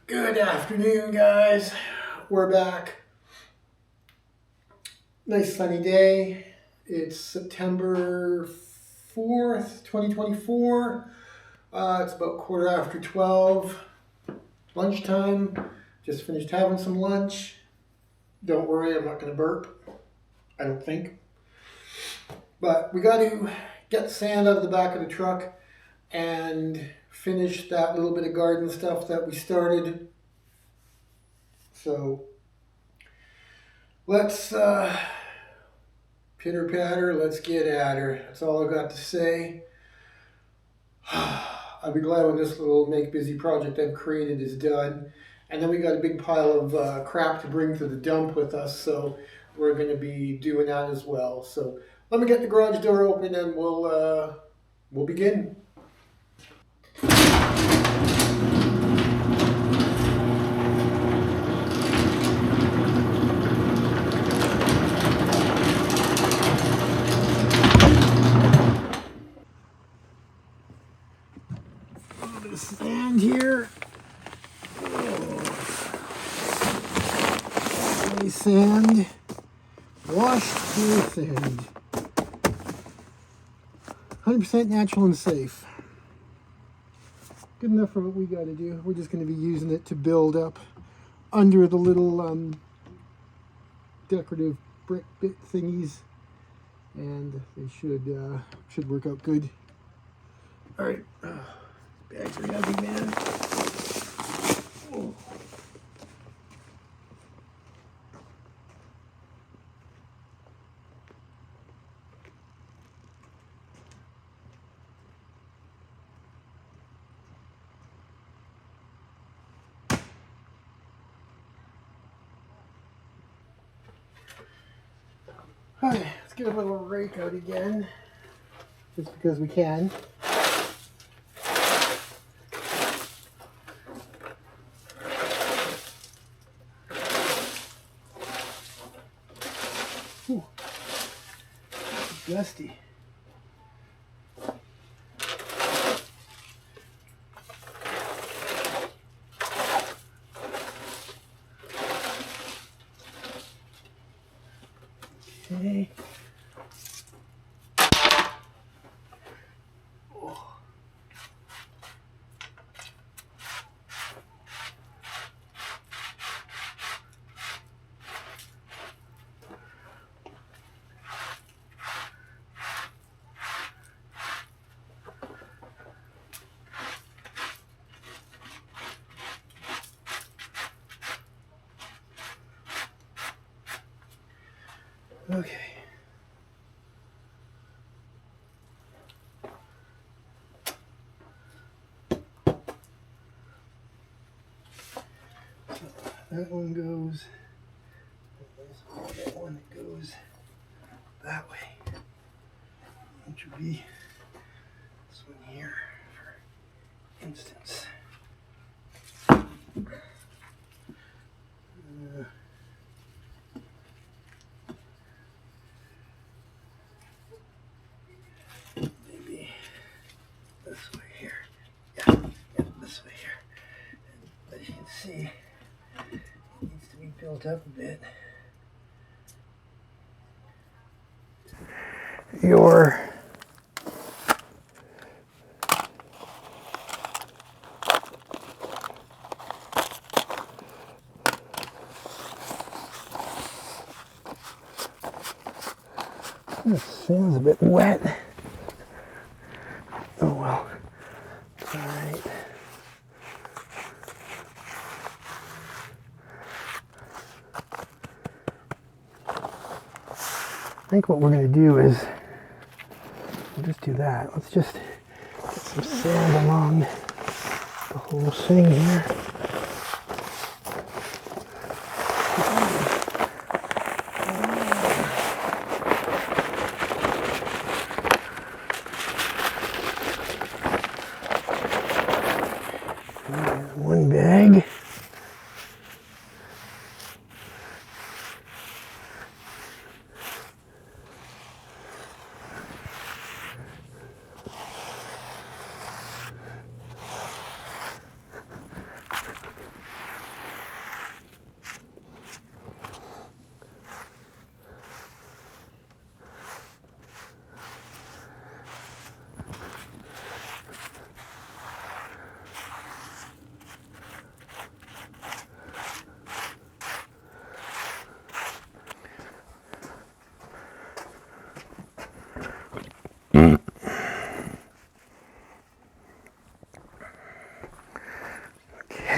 Good afternoon, guys. We're back. Nice sunny day. It's September 4th, 2024. It's about 12:15. Lunchtime. Just finished having some lunch. Don't worry, I'm not going to burp. I don't think. But we got to get the sand out of the back of the truck and finish that little bit of garden stuff that we started. So let's pitter patter, let's get at her. That's all I've got to say. I'll be glad when this little make busy project I've created is done. And then we got a big pile of crap to bring to the dump with us, so we're going to be doing that as well. So let me get the garage door open and we'll begin. Sand here. Clay sand. Washed clay sand. 100% natural and safe. Good enough for what we got to do. We're just going to be using it to build up under the little decorative brick bit thingies, and they should work out good. All right. Bags are heavy, man. Oh. Okay, let's get a little rake out again, just because we can. Whew. Dusty. Okay. Oh. Okay. So that one goes. That one that goes that way. Which would be this one here, for instance. Maybe this way here. Yeah, this way here. And as you can see, it needs to be built up a bit. This sand's a bit wet. Oh well, it's all right. I think what we're going to do is we'll just do that. Let's just get some sand along the whole thing here. One bag.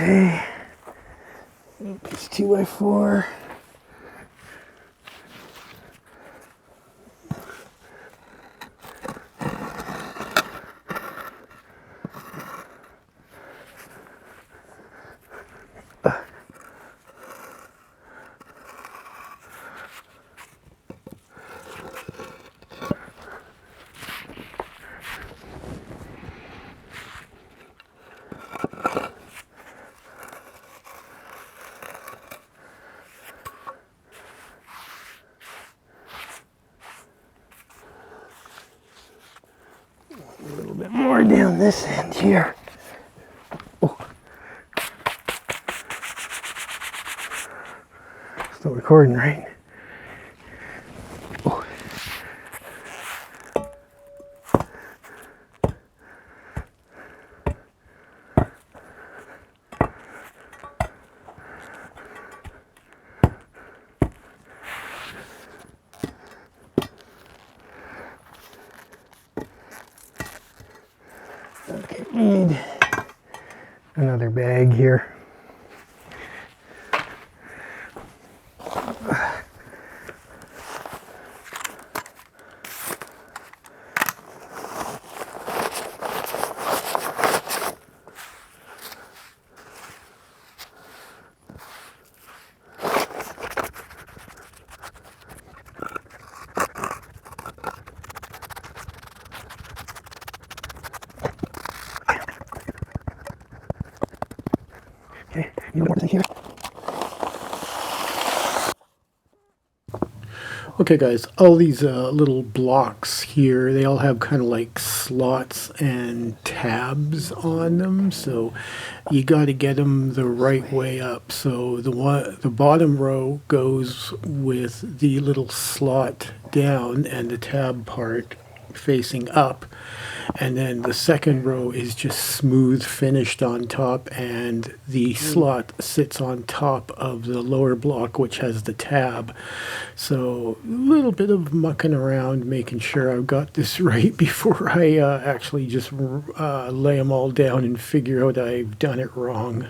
Okay. It's 2x4. A little bit more down this end here. Oh. Still recording, right? Oh. Okay, need another bag here. Okay, need more thing here. Okay guys, all these little blocks here, they all have kind of like slots and tabs on them, so you got to get them the right way up. So the bottom row goes with the little slot down and the tab part facing up, and then the second row is just smooth finished on top, and the slot sits on top of the lower block which has the tab. So a little bit of mucking around making sure I've got this right before I actually just lay them all down and figure out I've done it wrong.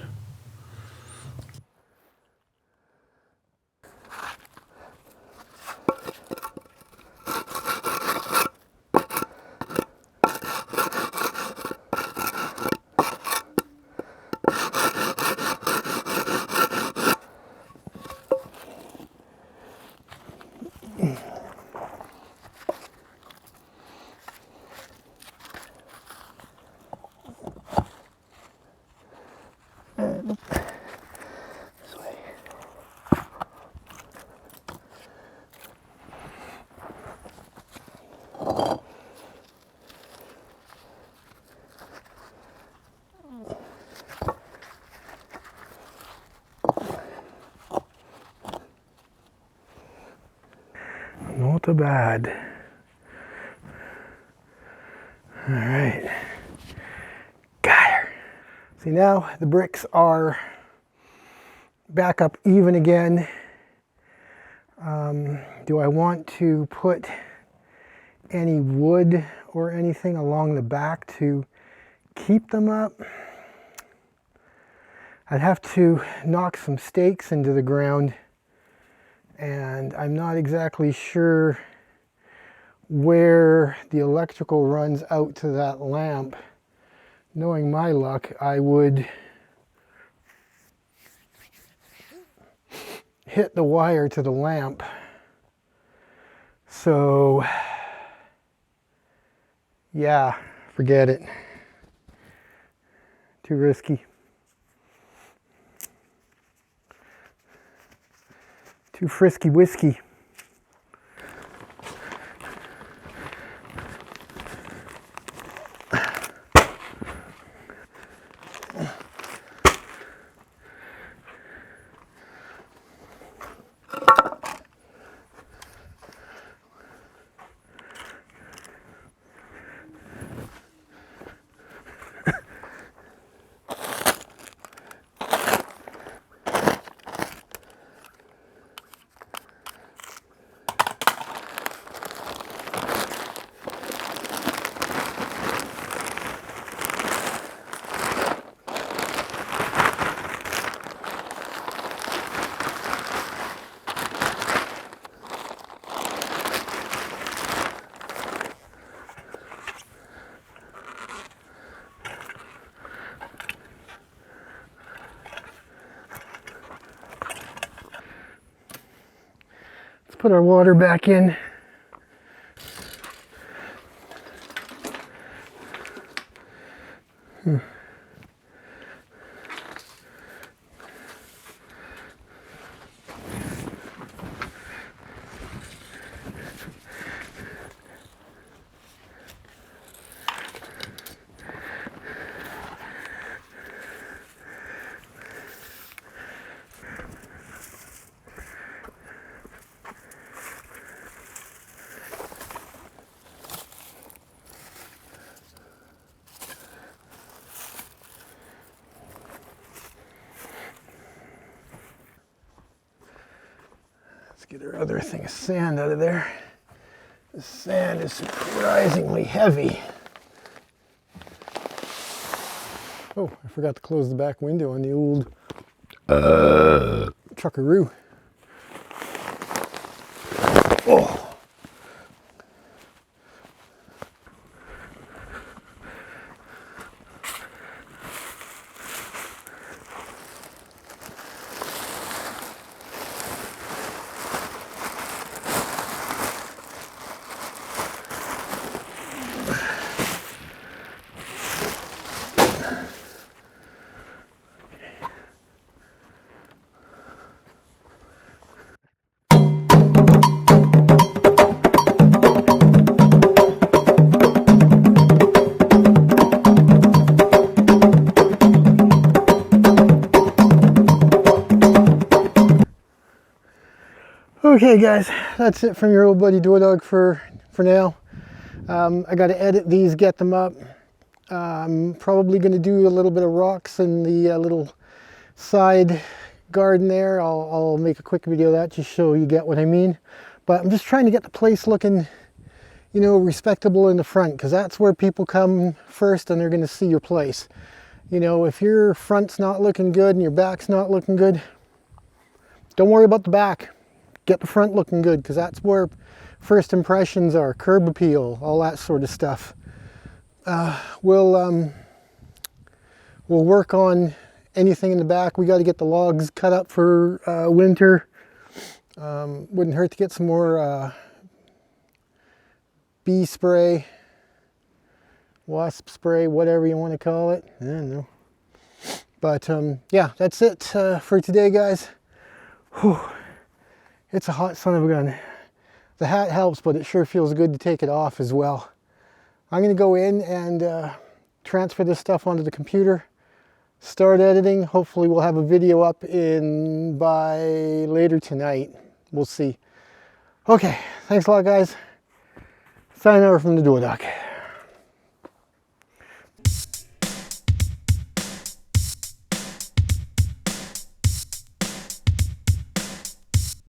Not too bad. All right. Got her. See, now the bricks are back up even again. Do I want to put any wood or anything along the back to keep them up? I'd have to knock some stakes into the ground, and I'm not exactly sure where the electrical runs out to that lamp. Knowing my luck, I would hit the wire to the lamp. So yeah, forget it. Too risky. Too frisky whiskey. put our water back in. Let's get our other thing of sand out of there. The sand is surprisingly heavy. Oh, I forgot to close the back window on the old truckaroo. Oh. Okay guys, that's it from your old buddy Dwoodog for now. I got to edit these, get them up. I'm probably going to do a little bit of rocks in the little side garden there. I'll make a quick video of that to show you get what I mean. But I'm just trying to get the place looking, you know, respectable in the front, because that's where people come first and they're going to see your place. You know, if your front's not looking good and your back's not looking good, don't worry about the back. Get the front looking good, because that's where first impressions are, curb appeal, all that sort of stuff. We'll work on anything in the back. We got to get the logs cut up for winter. Wouldn't hurt to get some more bee spray, wasp spray, whatever you want to call it. I don't know. But yeah, that's it for today, guys. Whew. It's a hot son of a gun. The hat helps, but it sure feels good to take it off as well. I'm going to go in and transfer this stuff onto the computer, start editing. Hopefully we'll have a video up by later tonight. We'll see. Okay, thanks a lot guys. Sign over from the Dwoodog.